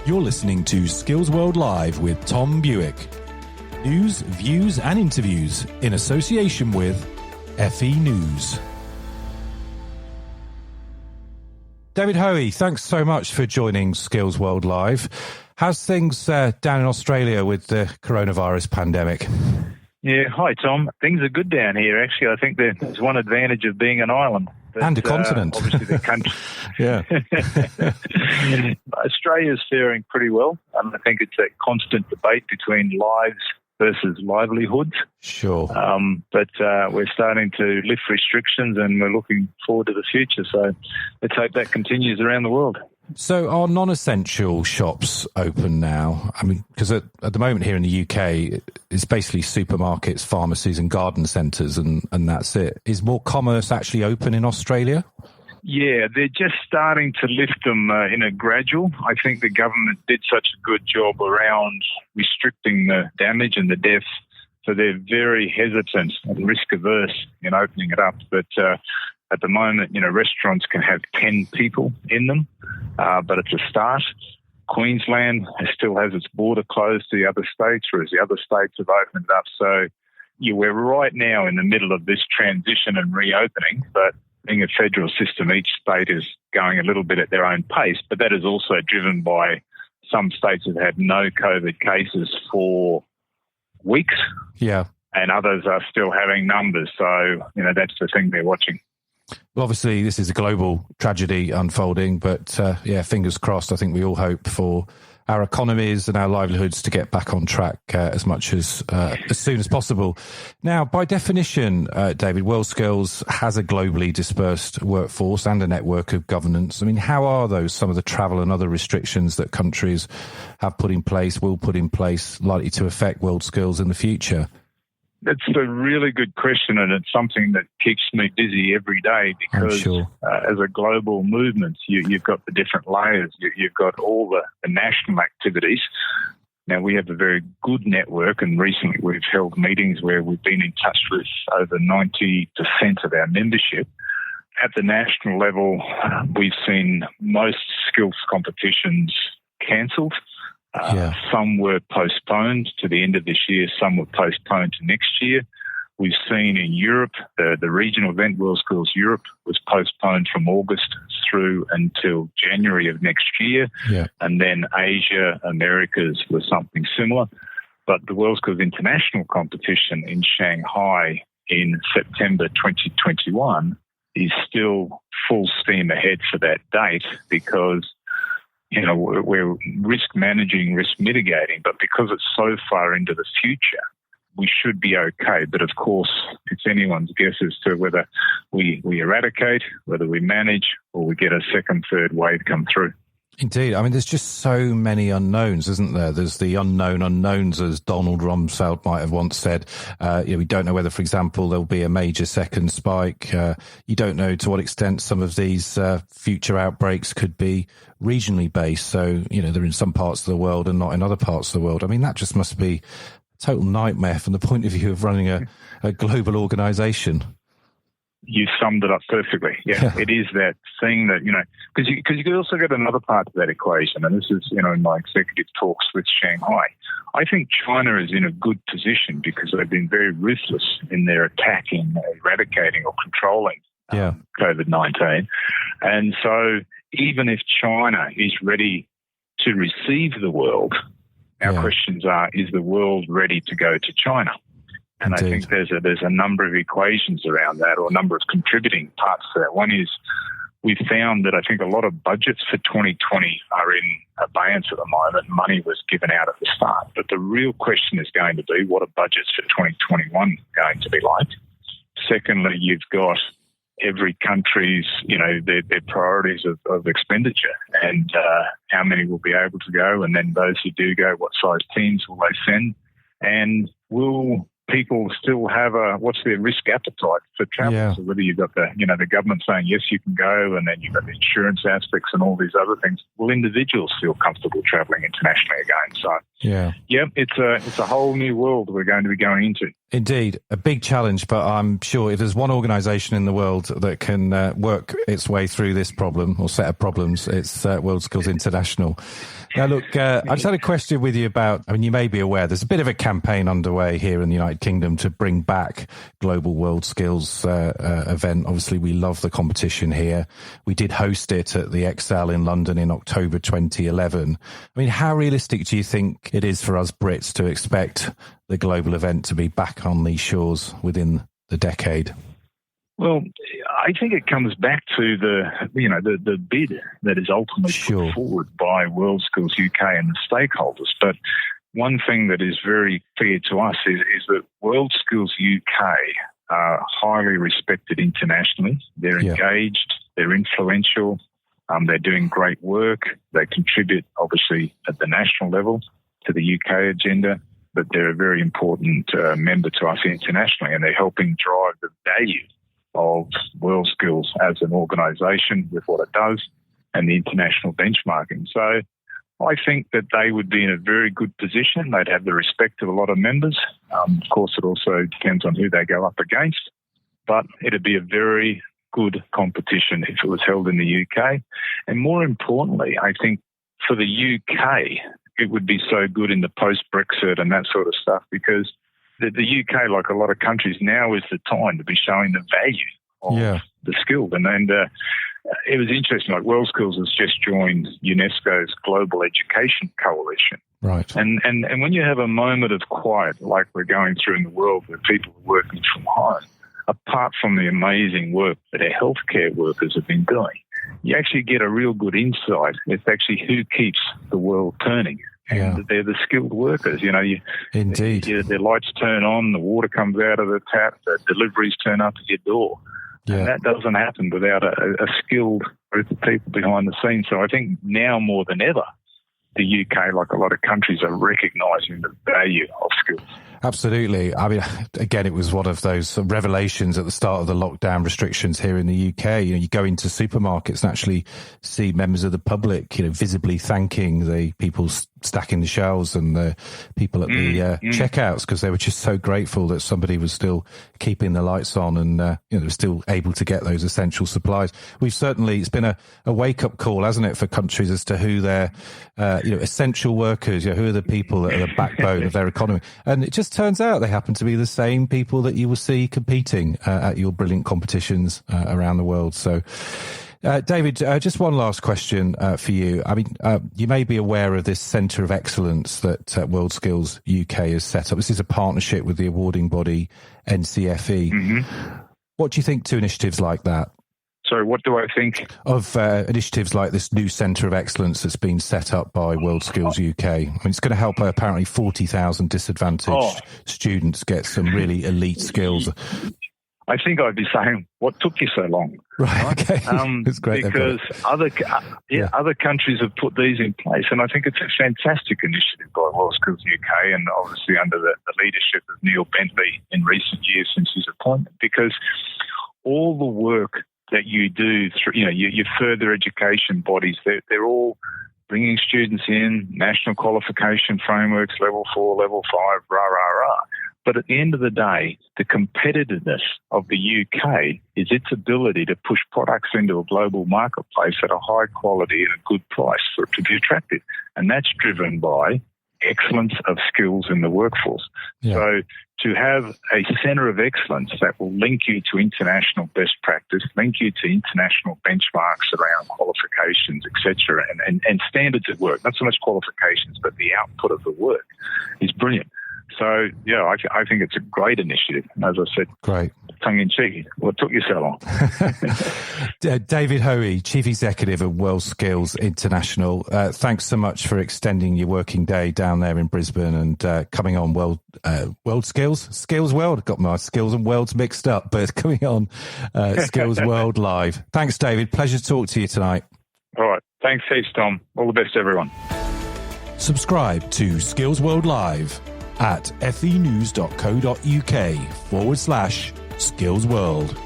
You're listening to Skills World Live with Tom Bewick. News, views and interviews in association with FE News. David Hoey, thanks so much for joining Skills World Live. How's things down in Australia with the coronavirus pandemic? Yeah, hi Tom. Things are good down here. Actually, I think there's one advantage of being an island. But, and a continent. Obviously the country. Yeah. Australia's faring pretty well. And I think it's a constant debate between lives versus livelihoods. Sure. But we're starting to lift restrictions and we're looking forward to the future. So let's hope that continues around the world. So are non-essential shops open now? I mean, because at the moment here in the UK, it's basically supermarkets, pharmacies and garden centres and that's it. Is more commerce actually open in Australia? Yeah, they're just starting to lift them in a gradual. I think the government did such a good job around restricting the damage and the deaths. So they're very hesitant and risk averse in opening it up. But at the moment, restaurants can have 10 people in them, but it's a start. Queensland still has its border closed to the other states, whereas the other states have opened it up. So we're right now in the middle of this transition and reopening, but being a federal system, each state is going a little bit at their own pace, but that is also driven by some states have had no COVID cases for weeks. Yeah. And others are still having numbers. So, that's the thing they're watching. Well, obviously, this is a global tragedy unfolding, but fingers crossed. I think we all hope for our economies and our livelihoods to get back on track as soon as possible. Now, by definition, David, WorldSkills has a globally dispersed workforce and a network of governance. I mean, how are some of the travel and other restrictions that countries have put in place, will put in place, likely to affect WorldSkills in the future? That's a really good question, and it's something that keeps me busy every day because as a global movement, you've got the different layers. You've got all the national activities. Now, we have a very good network, and recently we've held meetings where we've been in touch with over 90% of our membership. At the national level, we've seen most skills competitions cancelled. Some were postponed to the end of this year. Some were postponed to next year. We've seen in Europe, the regional event, WorldSkills Europe, was postponed from August through until January of next year. Yeah. And then Asia, Americas was something similar. But the WorldSkills International competition in Shanghai in September 2021 is still full steam ahead for that date because we're risk managing, risk mitigating, but because it's so far into the future, we should be okay. But of course, it's anyone's guess as to whether we eradicate, whether we manage, or we get a second, third wave come through. Indeed. I mean, there's just so many unknowns, isn't there? There's the unknown unknowns, as Donald Rumsfeld might have once said. We don't know whether, for example, there'll be a major second spike. You don't know to what extent some of these future outbreaks could be regionally based. So, they're in some parts of the world and not in other parts of the world. I mean, that just must be a total nightmare from the point of view of running a global organisation. You summed it up perfectly. Yeah, it is that thing that, because you could also get another part of that equation, and this is, in my executive talks with Shanghai. I think China is in a good position because they've been very ruthless in their attacking, eradicating or controlling COVID-19. And so even if China is ready to receive the world, our questions are, is the world ready to go to China? And indeed. I think there's a number of equations around that, or a number of contributing parts to that. One is we've found that I think a lot of budgets for 2020 are in abeyance at the moment. Money was given out at the start. But the real question is going to be, what are budgets for 2021 going to be like? Secondly, you've got every country's, their priorities of expenditure and how many will be able to go. And then those who do go, what size teams will they send? And will people still have what's their risk appetite for travel? Yeah. So whether you've got the government saying, yes, you can go, and then you've got the insurance aspects and all these other things, will individuals feel comfortable traveling internationally again? So, it's a whole new world we're going to be going into. Indeed, a big challenge, but I'm sure if there's one organisation in the world that can work its way through this problem or set of problems, it's WorldSkills International. Now, look, I just had a question with you about, I mean, you may be aware, there's a bit of a campaign underway here in the United Kingdom to bring back Global WorldSkills event. Obviously, we love the competition here. We did host it at the Excel in London in October 2011. I mean, how realistic do you think it is for us Brits to expect the global event to be back on these shores within the decade? Well, I think it comes back to the bid that is ultimately put forward by WorldSkills UK and the stakeholders. But one thing that is very clear to us is that WorldSkills UK are highly respected internationally. They're engaged, they're influential, they're doing great work. They contribute, obviously, at the national level to the UK agenda, but they're a very important member to us internationally, and they're helping drive the value of WorldSkills as an organisation with what it does and the international benchmarking. So I think that they would be in a very good position. They'd have the respect of a lot of members. Of course, it also depends on who they go up against, but it'd be a very good competition if it was held in the UK. And more importantly, I think for the UK, it would be so good in the post-Brexit and that sort of stuff, because the UK, like a lot of countries, now is the time to be showing the value of the skill. And it was interesting, like WorldSkills has just joined UNESCO's Global Education Coalition. Right. And when you have a moment of quiet, like we're going through in the world where people are working from home, apart from the amazing work that our healthcare workers have been doing, you actually get a real good insight. It's actually who keeps the world turning. And they're the skilled workers. Indeed. Their lights turn on, the water comes out of the tap, the deliveries turn up at your door. Yeah. And that doesn't happen without a skilled group of people behind the scenes. So I think now more than ever, the UK, like a lot of countries, are recognising the value of skills. Absolutely. I mean, again, it was one of those revelations at the start of the lockdown restrictions here in the UK. You go into supermarkets and actually see members of the public, visibly thanking the people stacking the shelves and the people at the checkouts, because they were just so grateful that somebody was still keeping the lights on and was still able to get those essential supplies. It's been a wake-up call, hasn't it, for countries as to who their essential workers, who are the people that are the backbone of their economy. And it just turns out they happen to be the same people that you will see competing at your brilliant competitions around the world. So David, just one last question for you. I mean, you may be aware of this Centre of Excellence that WorldSkills UK has set up. This is a partnership with the awarding body NCFE. Mm-hmm. What do you think to initiatives like that? Sorry, what do I think? Of initiatives like this new Centre of Excellence that's been set up by WorldSkills UK. I mean, it's going to help apparently 40,000 disadvantaged students get some really elite skills. I think I'd be saying, what took you so long? Right, okay. That's great. Because other countries have put these in place, and I think it's a fantastic initiative by WorldSkills UK, and obviously under the leadership of Neil Bentley in recent years since his appointment, because all the work that you do through, your further education bodies, they're all bringing students in, national qualification frameworks, level 4, level 5, rah, rah, rah. But at the end of the day, the competitiveness of the UK is its ability to push products into a global marketplace at a high quality and a good price for it to be attractive. And that's driven by excellence of skills in the workforce. Yeah. So to have a centre of excellence that will link you to international best practice, link you to international benchmarks around qualifications, etc., and standards of work, not so much qualifications, but the output of the work, is brilliant. So, I think it's a great initiative. And as I said, great. Tongue-in-cheek, what took you so long? David Hoey, Chief Executive of WorldSkills International, thanks so much for extending your working day down there in Brisbane and coming on Skills World. I've got my skills and worlds mixed up, but it's coming on Skills World Live. Thanks, David. Pleasure to talk to you tonight. All right. Thanks heaps, Tom. All the best, everyone. Subscribe to Skills World Live at fenews.co.uk/skillsworld.